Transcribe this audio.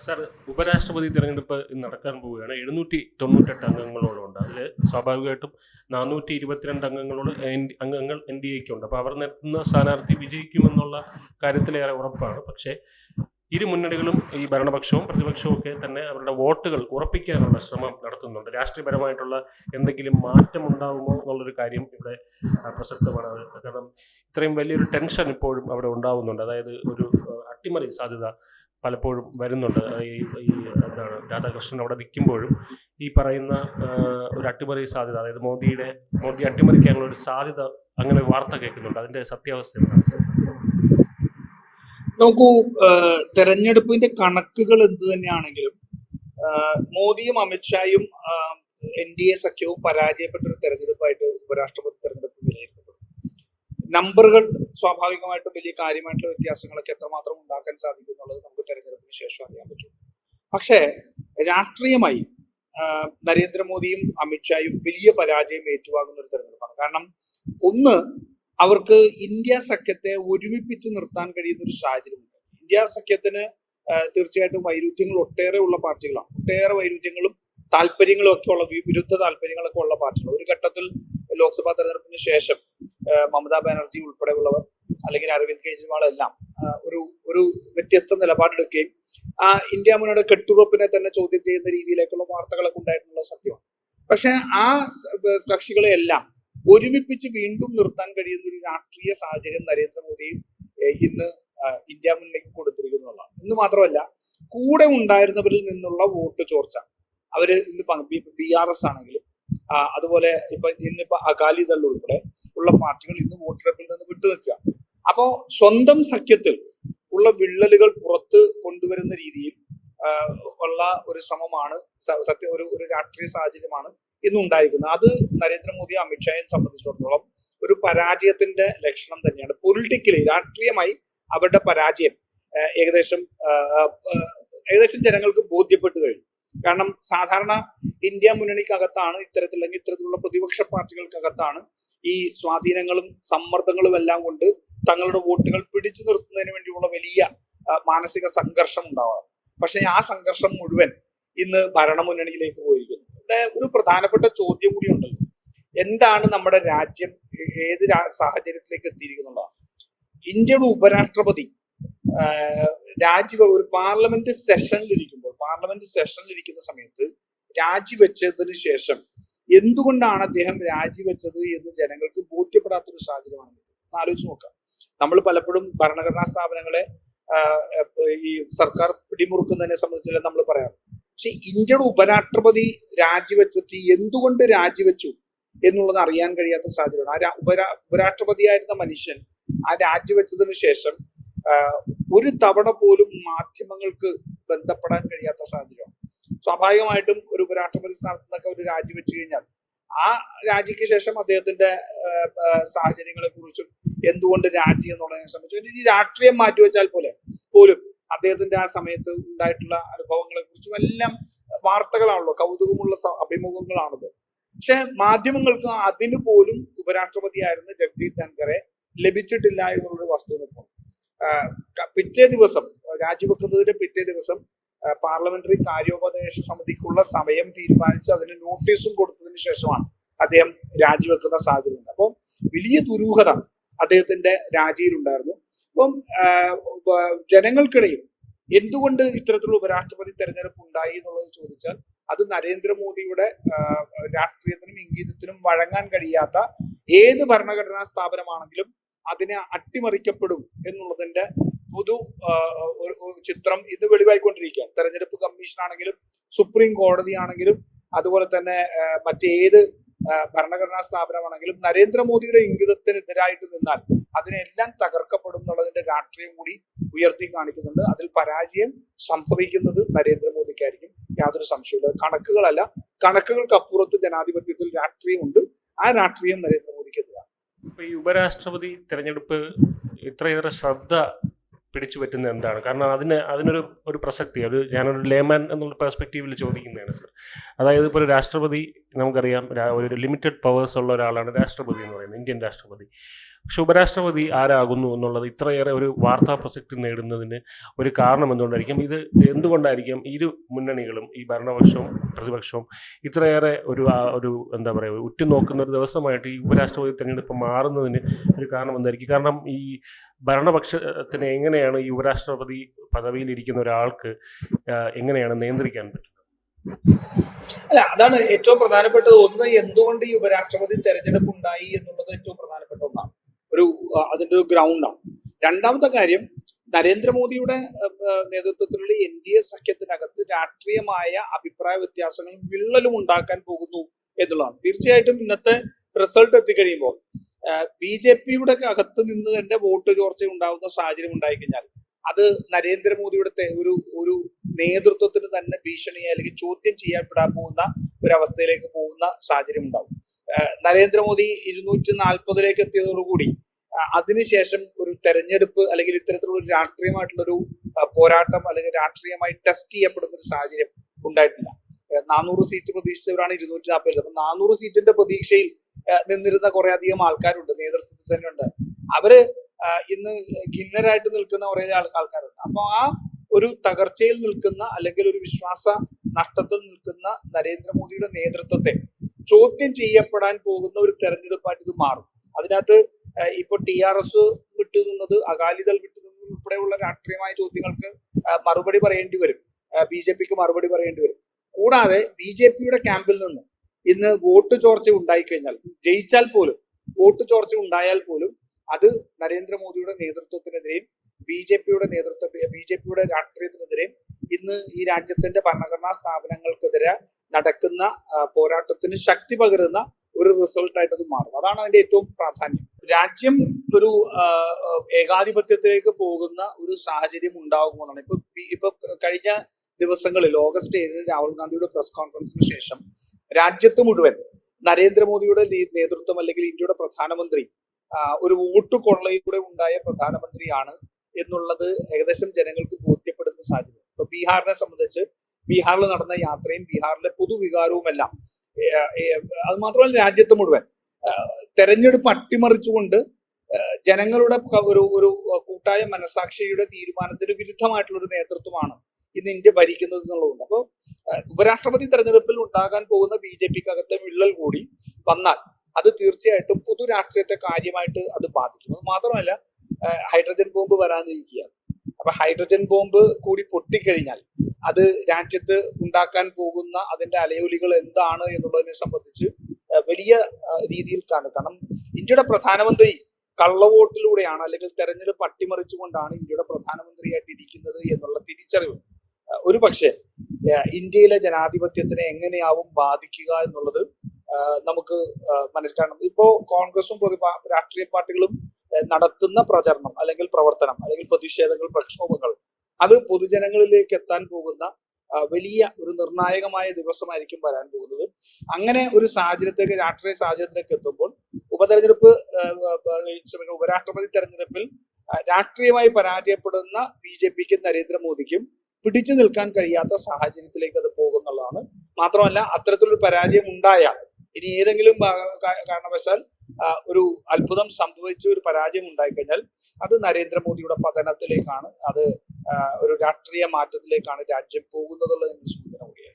Sir, ഉപരാഷ്ട്രപതി തിരഞ്ഞെടുപ്പ് ഇന്ന് നടക്കാൻ പോവുകയാണ്. 798 അംഗങ്ങളോളം. അതിൽ സ്വാഭാവികമായിട്ടും 422 അംഗങ്ങൾ എൻ ഡി എക്കുണ്ട്. അപ്പോൾ അവർ നിർത്തുന്ന സ്ഥാനാർത്ഥി വിജയിക്കുമെന്നുള്ള കാര്യത്തിലേറെ ഉറപ്പാണ്. പക്ഷേ ഇരു മുന്നണികളും, ഈ ഭരണപക്ഷവും പ്രതിപക്ഷവും ഒക്കെ തന്നെ അവരുടെ വോട്ടുകൾ ഉറപ്പിക്കാനുള്ള ശ്രമം നടത്തുന്നുണ്ട്. രാഷ്ട്രീയപരമായിട്ടുള്ള എന്തെങ്കിലും മാറ്റം ഉണ്ടാകുമോ എന്നുള്ളൊരു കാര്യം ഇവിടെ പ്രസക്തമാണ്. കാരണം ഇത്രയും വലിയൊരു ടെൻഷൻ ഇപ്പോഴും അവിടെ ഉണ്ടാവുന്നുണ്ട്. അതായത് ഒരു അട്ടിമറി സാധ്യത പലപ്പോഴും വരുന്നുണ്ട്. ഈ എന്താണ്, രാധാകൃഷ്ണൻ അവിടെ നിൽക്കുമ്പോഴും ഈ പറയുന്ന ഒരു അട്ടിമറി സാധ്യത, അതായത് മോദി അട്ടിമറിക്കാനുള്ള ഒരു സാധ്യത, അങ്ങനെ വാർത്ത കേൾക്കുന്നുണ്ട്. അതിന്റെ സത്യാവസ്ഥ എന്താണ്? നോക്കൂ, തെരഞ്ഞെടുപ്പിന്റെ കണക്കുകൾ എന്ത് തന്നെയാണെങ്കിലും മോദിയും അമിത്ഷായും NDA സഖ്യവും പരാജയപ്പെട്ട ഒരു തെരഞ്ഞെടുപ്പായിട്ട് ഉപരാഷ്ട്രപതി തെരഞ്ഞെടുപ്പ് വിലയിരുത്തപ്പെടും. നമ്പറുകൾ സ്വാഭാവികമായിട്ടും വലിയ കാര്യമായിട്ടുള്ള വ്യത്യാസങ്ങളൊക്കെ എത്രമാത്രം ഉണ്ടാക്കാൻ സാധിക്കും എന്നുള്ളത് നമുക്ക് തെരഞ്ഞെടുപ്പിന് ശേഷം അറിയാൻ പറ്റും. പക്ഷേ രാഷ്ട്രീയമായി നരേന്ദ്രമോദിയും അമിത്ഷായും വലിയ പരാജയം ഏറ്റുവാങ്ങുന്ന ഒരു തെരഞ്ഞെടുപ്പാണ്. കാരണം ഒന്ന്, അവർക്ക് ഇന്ത്യ സഖ്യത്തെ ഒരുമിപ്പിച്ച് നിർത്താൻ കഴിയുന്ന ഒരു സാഹചര്യമുണ്ട്. ഇന്ത്യ സഖ്യത്തിന് തീർച്ചയായിട്ടും വൈരുദ്ധ്യങ്ങൾ ഒട്ടേറെ ഉള്ള പാർട്ടികളാണ്. ഒട്ടേറെ വൈരുദ്ധ്യങ്ങളും താല്പര്യങ്ങളും ഒക്കെ ഉള്ള, വിരുദ്ധ താല്പര്യങ്ങളൊക്കെ ഉള്ള പാർട്ടികൾ. ഒരു ഘട്ടത്തിൽ ലോക്സഭാ തെരഞ്ഞെടുപ്പിന് ശേഷം മമതാ ബാനർജി ഉൾപ്പെടെയുള്ളവർ, അല്ലെങ്കിൽ അരവിന്ദ് കെജ്രിവാൾ എല്ലാം ഒരു വ്യത്യസ്ത നിലപാടെടുക്കുകയും ഇന്ത്യ മുന്നണിയുടെ കെട്ടുറപ്പിനെ തന്നെ ചോദ്യം ചെയ്യുന്ന രീതിയിലേക്കുള്ള വാർത്തകളൊക്കെ ഉണ്ടായിട്ടുള്ള സത്യമാണ്. പക്ഷെ ആ കക്ഷികളെ എല്ലാം ഒരുമിപ്പിച്ച് വീണ്ടും നിർത്താൻ കഴിയുന്ന ഒരു രാഷ്ട്രീയ സാഹചര്യം നരേന്ദ്രമോദിയും ഇന്ന് ഇന്ത്യ മുന്നണിക്ക് കൊടുത്തിരിക്കുന്നതാണ്. ഇന്ന് മാത്രമല്ല, കൂടെ ഉണ്ടായിരുന്നവരിൽ നിന്നുള്ള വോട്ട് ചോർച്ച, അവര് ഇന്ന് BRS ആണെങ്കിലും അതുപോലെ ഇന്നിപ്പോ അകാലിദൾ ഉൾപ്പെടെ ഉള്ള പാർട്ടികൾ ഇന്ന് വോട്ടെടുപ്പിൽ നിന്ന് വിട്ടുനിൽക്കുക. അപ്പോ സ്വന്തം സഖ്യത്തിൽ ഉള്ള വിള്ളലുകൾ പുറത്ത് കൊണ്ടുവരുന്ന രീതിയിൽ ഉള്ള ഒരു ശ്രമമാണ്, ഒരു രാഷ്ട്രീയ സാഹചര്യമാണ് ഇന്ന് ഉണ്ടായിരിക്കുന്നത്. അത് നരേന്ദ്രമോദിയെ അമിത്ഷായെ സംബന്ധിച്ചിടത്തോളം ഒരു പരാജയത്തിന്റെ ലക്ഷണം തന്നെയാണ്. പൊളിറ്റിക്കലി, രാഷ്ട്രീയമായി അവരുടെ പരാജയം ഏകദേശം ജനങ്ങൾക്ക് ബോധ്യപ്പെട്ടു കഴിഞ്ഞു. കാരണം സാധാരണ ഇന്ത്യ മുന്നണിക്കകത്താണ് ഇത്തരത്തിലുള്ള പ്രതിപക്ഷ പാർട്ടികൾക്കകത്താണ് ഈ സ്വാധീനങ്ങളും സമ്മർദ്ദങ്ങളും എല്ലാം കൊണ്ട് തങ്ങളുടെ വോട്ടുകൾ പിടിച്ചു നിർത്തുന്നതിന് വേണ്ടിയുള്ള വലിയ മാനസിക സംഘർഷം ഉണ്ടാവാറ്. പക്ഷെ ആ സംഘർഷം മുഴുവൻ ഇന്ന് ഭരണമുന്നണിയിലേക്ക് പോയിരിക്കുന്നു. ഇവിടെ ഒരു പ്രധാനപ്പെട്ട ചോദ്യം കൂടി ഉണ്ടല്ലോ, എന്താണ് നമ്മുടെ രാജ്യം ഏത് സാഹചര്യത്തിലേക്ക് എത്തിയിരിക്കുന്നുള്ളതാണ്. ഇന്ത്യയുടെ ഉപരാഷ്ട്രപതി ഒരു പാർലമെന്റ് സെഷനിലിരിക്കുന്ന സമയത്ത് രാജിവെച്ചതിന് ശേഷം എന്തുകൊണ്ടാണ് അദ്ദേഹം രാജിവെച്ചത് എന്ന് ജനങ്ങൾക്ക് ബോധ്യപ്പെടാത്തൊരു സാഹചര്യമാണ്. ആലോചിച്ച് നോക്കാം. നമ്മൾ പലപ്പോഴും ഭരണഘടനാ സ്ഥാപനങ്ങളെ ഈ സർക്കാർ പിടിമുറുക്കുന്നതിനെ സംബന്ധിച്ചെല്ലാം നമ്മൾ പറയാറ്. പക്ഷെ ഇന്ത്യയുടെ ഉപരാഷ്ട്രപതി രാജിവെച്ചിട്ട് എന്തുകൊണ്ട് രാജിവെച്ചു എന്നുള്ളത് അറിയാൻ കഴിയാത്ത സാഹചര്യമാണ്. ഉപരാഷ്ട്രപതിയായിരുന്ന മനുഷ്യൻ ആ രാജിവെച്ചതിന് ശേഷം ഒരു തവണ പോലും മാധ്യമങ്ങൾക്ക് ബന്ധപ്പെടാൻ കഴിയാത്ത സാഹചര്യമാണ്. സ്വാഭാവികമായിട്ടും ഒരു ഉപരാഷ്ട്രപതി സ്ഥാനത്ത് നിന്നൊക്കെ ഒരു രാജിവെച്ചു കഴിഞ്ഞാൽ ആ രാജിക്ക് ശേഷം അദ്ദേഹത്തിന്റെ സാഹചര്യങ്ങളെ കുറിച്ചും എന്തുകൊണ്ട് രാജി എന്നുള്ളതിനെ സംബന്ധിച്ച് ഇനി രാഷ്ട്രീയം മാറ്റിവെച്ചാൽ പോലും അദ്ദേഹത്തിന്റെ ആ സമയത്ത് ഉണ്ടായിട്ടുള്ള അനുഭവങ്ങളെ കുറിച്ചും എല്ലാം വാർത്തകളാണല്ലോ, കൗതുകമുള്ള അഭിമുഖങ്ങളാണല്ലോ. പക്ഷെ മാധ്യമങ്ങൾക്ക് അതിന് പോലും ഉപരാഷ്ട്രപതിയായിരുന്ന ജഗ്ദീപ് ധൻഖറെ ലഭിച്ചിട്ടില്ല എന്നുള്ളൊരു വസ്തുത. പിറ്റേ ദിവസം, രാജിവെക്കുന്നതിന്റെ പിറ്റേ ദിവസം പാർലമെന്ററി കാര്യോപദേശ സമിതിക്കുള്ള സമയം തീരുമാനിച്ച് അതിന് നോട്ടീസും കൊടുത്തതിന് ശേഷമാണ് അദ്ദേഹം രാജിവെക്കുന്ന സാഹചര്യം. അപ്പം വലിയ ദുരൂഹത അദ്ദേഹത്തിന്റെ രാജിയിലുണ്ടായിരുന്നു. അപ്പം ജനങ്ങൾക്കിടയിൽ എന്തുകൊണ്ട് ഇത്തരത്തിലുള്ള ഉപരാഷ്ട്രപതി തെരഞ്ഞെടുപ്പ് ഉണ്ടായി എന്നുള്ളത് ചോദിച്ചാൽ അത് നരേന്ദ്രമോദിയുടെ രാഷ്ട്രീയത്തിനും ഇംഗിതത്തിനും വഴങ്ങാൻ കഴിയാത്ത ഏത് ഭരണഘടനാ സ്ഥാപനമാണെങ്കിലും അതിനെ അട്ടിമറിക്കപ്പെടും എന്നുള്ളതിന്റെ പൊതു ചിത്രം ഇത് വെളിവായിക്കൊണ്ടിരിക്കുകയാണ്. തെരഞ്ഞെടുപ്പ് കമ്മീഷൻ ആണെങ്കിലും സുപ്രീം കോടതി ആണെങ്കിലും അതുപോലെ തന്നെ മറ്റേത് ഭരണഘടനാ സ്ഥാപനമാണെങ്കിലും നരേന്ദ്രമോദിയുടെ ഇംഗിതത്തിനെതിരായിട്ട് നിന്നാൽ അതിനെല്ലാം തകർക്കപ്പെടും എന്നുള്ളതിന്റെ രാഷ്ട്രീയം കൂടി ഉയർത്തി കാണിക്കുന്നുണ്ട്. അതിൽ പരാജയം സംഭവിക്കുന്നത് നരേന്ദ്രമോദിക്കായിരിക്കും, യാതൊരു സംശയമില്ല. കണക്കുകളല്ല, കണക്കുകൾക്കപ്പുറത്ത് ജനാധിപത്യത്തിൽ രാഷ്ട്രീയമുണ്ട്. ആ രാഷ്ട്രീയം നരേന്ദ്രമോദിക്കെതിരാണ്. ഇപ്പൊ ഈ ഉപരാഷ്ട്രപതി തെരഞ്ഞെടുപ്പ് ഇത്രയേറെ ശ്രദ്ധ പിടിച്ചു പറ്റുന്നത് എന്താണ്? കാരണം അതിനൊരു പ്രസക്തി, ഞാനൊരു ലേമാൻ എന്നുള്ള പെർസ്പെക്റ്റീവിൽ ചോദിക്കുന്നതാണ് സർ. അതായത് ഇപ്പോൾ ഒരു രാഷ്ട്രപതി, നമുക്കറിയാം, ഒരു ലിമിറ്റഡ് പവേഴ്സ് ഉള്ള ഒരാളാണ് രാഷ്ട്രപതി എന്ന് പറയുന്നത്, ഇന്ത്യൻ രാഷ്ട്രപതി. പക്ഷെ ഉപരാഷ്ട്രപതി ആരാകുന്നു എന്നുള്ളത് ഇത്രയേറെ ഒരു വാർത്താ പ്രസക്തി നേടുന്നതിന് ഒരു കാരണം എന്തുകൊണ്ടായിരിക്കും? ഇത് എന്തുകൊണ്ടായിരിക്കും ഇരു മുന്നണികളും, ഈ ഭരണപക്ഷവും പ്രതിപക്ഷവും ഇത്രയേറെ ഒരു എന്താ പറയുക, ഉറ്റുനോക്കുന്ന ഒരു ദിവസമായിട്ട് ഈ ഉപരാഷ്ട്രപതി തെരഞ്ഞെടുപ്പ് മാറുന്നതിന് ഒരു കാരണം എന്തായിരിക്കും? കാരണം ഈ ഭരണപക്ഷത്തിന് എങ്ങനെയാണ് ഈ ഉപരാഷ്ട്രപതി പദവിയിലിരിക്കുന്ന ഒരാൾക്ക് എങ്ങനെയാണ് നിയന്ത്രിക്കാൻ പറ്റുന്നത്? അല്ല, അതാണ് ഏറ്റവും പ്രധാനപ്പെട്ടത്. ഒന്ന്, എന്തുകൊണ്ട് ഈ ഉപരാഷ്ട്രപതി തെരഞ്ഞെടുപ്പ് ഉണ്ടായി എന്നുള്ളത് ഏറ്റവും പ്രധാനപ്പെട്ട ഒന്നാണ്, അതിന്റെ ഒരു ഗ്രൗണ്ടാണ്. രണ്ടാമത്തെ കാര്യം, നരേന്ദ്രമോദിയുടെ നേതൃത്വത്തിലുള്ള NDA സഖ്യത്തിനകത്ത് രാഷ്ട്രീയമായ അഭിപ്രായ വ്യത്യാസങ്ങളും വിള്ളലും ഉണ്ടാക്കാൻ പോകുന്നു എന്നുള്ളതാണ്. തീർച്ചയായിട്ടും ഇന്നത്തെ റിസൾട്ട് എത്തിക്കഴിയുമ്പോൾ BJP-യുടെ അകത്ത് നിന്ന് തന്നെ വോട്ട് ചോർച്ച ഉണ്ടാകുന്ന സാഹചര്യം ഉണ്ടായിക്കഴിഞ്ഞാൽ അത് നരേന്ദ്രമോദിയുടെ ഒരു നേതൃത്വത്തിന് തന്നെ ഭീഷണിയായി അല്ലെങ്കിൽ ചോദ്യം ചെയ്യപ്പെടാൻ പോകുന്ന ഒരവസ്ഥയിലേക്ക് പോകുന്ന സാഹചര്യം ഉണ്ടാവും. നരേന്ദ്രമോദി 240 എത്തിയതോടുകൂടി അതിനുശേഷം ഒരു തെരഞ്ഞെടുപ്പ് അല്ലെങ്കിൽ ഇത്തരത്തിലുള്ള ഒരു രാഷ്ട്രീയമായിട്ടുള്ള ഒരു പോരാട്ടം അല്ലെങ്കിൽ രാഷ്ട്രീയമായി ടെസ്റ്റ് ചെയ്യപ്പെടുന്ന ഒരു സാഹചര്യം ഉണ്ടായിട്ടില്ല. 400 സീറ്റ് പ്രതീക്ഷിച്ചവരാണ് 240. അപ്പൊ 400 സീറ്റിന്റെ പ്രതീക്ഷയിൽ നിന്നിരുന്ന കുറെ അധികം ആൾക്കാരുണ്ട്, നേതൃത്വത്തിൽ തന്നെ ഉണ്ട്. അവര് ഇന്ന് ഖിന്നരായിട്ട് നിൽക്കുന്ന കുറെ ആൾക്കാരുണ്ട്. അപ്പൊ ആ ഒരു തകർച്ചയിൽ നിൽക്കുന്ന അല്ലെങ്കിൽ ഒരു വിശ്വാസ നഷ്ടത്തിൽ നിൽക്കുന്ന നരേന്ദ്രമോദിയുടെ നേതൃത്വത്തെ ചോദ്യം ചെയ്യപ്പെടാൻ പോകുന്ന ഒരു തെരഞ്ഞെടുപ്പായിട്ട് ഇത് മാറും. അതിനകത്ത് ഇപ്പൊ TRS വിട്ടുനിന്നത്, അകാലിദൾ വിട്ടുനിന്നത് ഉൾപ്പെടെയുള്ള രാഷ്ട്രീയമായ ചോദ്യങ്ങൾക്ക് മറുപടി പറയേണ്ടി വരും, BJP-ക്ക് മറുപടി പറയേണ്ടി വരും. കൂടാതെ BJP-യുടെ ക്യാമ്പിൽ നിന്ന് ഇന്ന് വോട്ട് ചോർച്ച ഉണ്ടായിക്കഴിഞ്ഞാൽ, ജയിച്ചാൽ പോലും വോട്ട് ചോർച്ച ഉണ്ടായാൽ പോലും അത് നരേന്ദ്രമോദിയുടെ നേതൃത്വത്തിനെതിരെയും BJP-യുടെ രാഷ്ട്രീയത്തിനെതിരെയും ഇന്ന് ഈ രാജ്യത്തിന്റെ ഭരണഘടനാ സ്ഥാപനങ്ങൾക്കെതിരെ നടക്കുന്ന പോരാട്ടത്തിന് ശക്തി പകരുന്ന ഒരു റിസൾട്ടായിട്ട് അത് മാറും. അതാണ് അതിന്റെ ഏറ്റവും പ്രാധാന്യം. രാജ്യം ഒരു ഏകാധിപത്യത്തിലേക്ക് പോകുന്ന ഒരു സാഹചര്യം ഉണ്ടാകുമെന്നാണ് ഇപ്പൊ കഴിഞ്ഞ ദിവസങ്ങളിൽ ഓഗസ്റ്റ് 7 രാഹുൽ ഗാന്ധിയുടെ പ്രസ് കോൺഫറൻസിന് ശേഷം രാജ്യത്ത് മുഴുവൻ നരേന്ദ്രമോദിയുടെ നേതൃത്വം അല്ലെങ്കിൽ ഇന്ത്യയുടെ പ്രധാനമന്ത്രി ഒരു വോട്ട് കൊള്ളയിലൂടെ ഉണ്ടായ പ്രധാനമന്ത്രിയാണ് എന്നുള്ളത് ഏകദേശം ജനങ്ങൾക്ക് ബോധ്യപ്പെടുന്ന സാഹചര്യം. ഇപ്പൊ ബീഹാറിനെ സംബന്ധിച്ച് ബീഹാറിൽ നടന്ന യാത്രയും ബീഹാറിലെ പൊതുവികാരവുമെല്ലാം, അത് മാത്രമല്ല രാജ്യത്ത് മുഴുവൻ തെരഞ്ഞെടുപ്പ് അട്ടിമറിച്ചുകൊണ്ട് ജനങ്ങളുടെ ഒരു കൂട്ടായ മനസാക്ഷിയുടെ തീരുമാനത്തിന് വിരുദ്ധമായിട്ടുള്ള ഒരു നേതൃത്വമാണ് ഇന്ന് ഇന്ത്യ ഭരിക്കുന്നത് എന്നുള്ളതുണ്ട്. അപ്പോൾ ഉപരാഷ്ട്രപതി തെരഞ്ഞെടുപ്പിൽ ഉണ്ടാകാൻ പോകുന്ന BJP-ക്കകത്തെ വിള്ളൽ കൂടി വന്നാൽ അത് തീർച്ചയായിട്ടും പൊതു രാഷ്ട്രീയത്തെ കാര്യമായിട്ട് അത് ബാധിക്കും. അത് മാത്രമല്ല, ഹൈഡ്രജൻ ബോംബ് വരാനിരിക്കുകയാണ്. അപ്പൊ ഹൈഡ്രജൻ ബോംബ് കൂടി പൊട്ടിക്കഴിഞ്ഞാൽ അത് രാജ്യത്ത് ഉണ്ടാക്കാൻ പോകുന്ന അതിന്റെ അലയൊലികൾ എന്താണ് എന്നുള്ളതിനെ സംബന്ധിച്ച് വലിയ രീതിയിൽ കാണും. കാരണം ഇന്ത്യയുടെ പ്രധാനമന്ത്രി കള്ളവോട്ടിലൂടെയാണ് അല്ലെങ്കിൽ തെരഞ്ഞെടുപ്പ് അട്ടിമറിച്ചുകൊണ്ടാണ് ഇന്ത്യയുടെ പ്രധാനമന്ത്രിയായിട്ട് ഇരിക്കുന്നത് എന്നുള്ള തിരിച്ചറിവ് ഒരു പക്ഷേ ഇന്ത്യയിലെ ജനാധിപത്യത്തിനെ എങ്ങനെയാവും ബാധിക്കുക എന്നുള്ളത് നമുക്ക് മനസ്സിലാക്കണം. ഇപ്പോ കോൺഗ്രസും രാഷ്ട്രീയ പാർട്ടികളും നടത്തുന്ന പ്രചരണം അല്ലെങ്കിൽ പ്രവർത്തനം അല്ലെങ്കിൽ പ്രതിഷേധങ്ങൾ, പ്രക്ഷോഭങ്ങൾ, അത് പൊതുജനങ്ങളിലേക്ക് എത്താൻ പോകുന്ന വലിയ ഒരു നിർണായകമായ ദിവസമായിരിക്കും വരാൻ പോകുന്നത്. അങ്ങനെ ഒരു സാഹചര്യത്തേക്ക്, രാഷ്ട്രീയ സാഹചര്യത്തിലേക്ക് എത്തുമ്പോൾ ഉപരാഷ്ട്രപതി തെരഞ്ഞെടുപ്പിൽ രാഷ്ട്രീയമായി പരാജയപ്പെടുന്ന BJP-ക്കും നരേന്ദ്രമോദിക്കും പിടിച്ചു നിൽക്കാൻ കഴിയാത്ത സാഹചര്യത്തിലേക്ക് അത് പോകുന്നുള്ളതാണ്. മാത്രമല്ല, അത്തരത്തിലൊരു പരാജയം ഉണ്ടായാൽ ഇനി ഏതെങ്കിലും കാരണവശാൽ ഒരു അത്ഭുതം സംഭവിച്ച ഒരു പരാജയം ഉണ്ടായിക്കഴിഞ്ഞാൽ അത് നരേന്ദ്രമോദിയുടെ പതനത്തിലേക്കാണ്, അത് ഒരു രാഷ്ട്രീയ മാറ്റത്തിലേക്കാണ് രാജ്യം പോകുന്നതുള്ള സൂചന കൂടിയാണ്.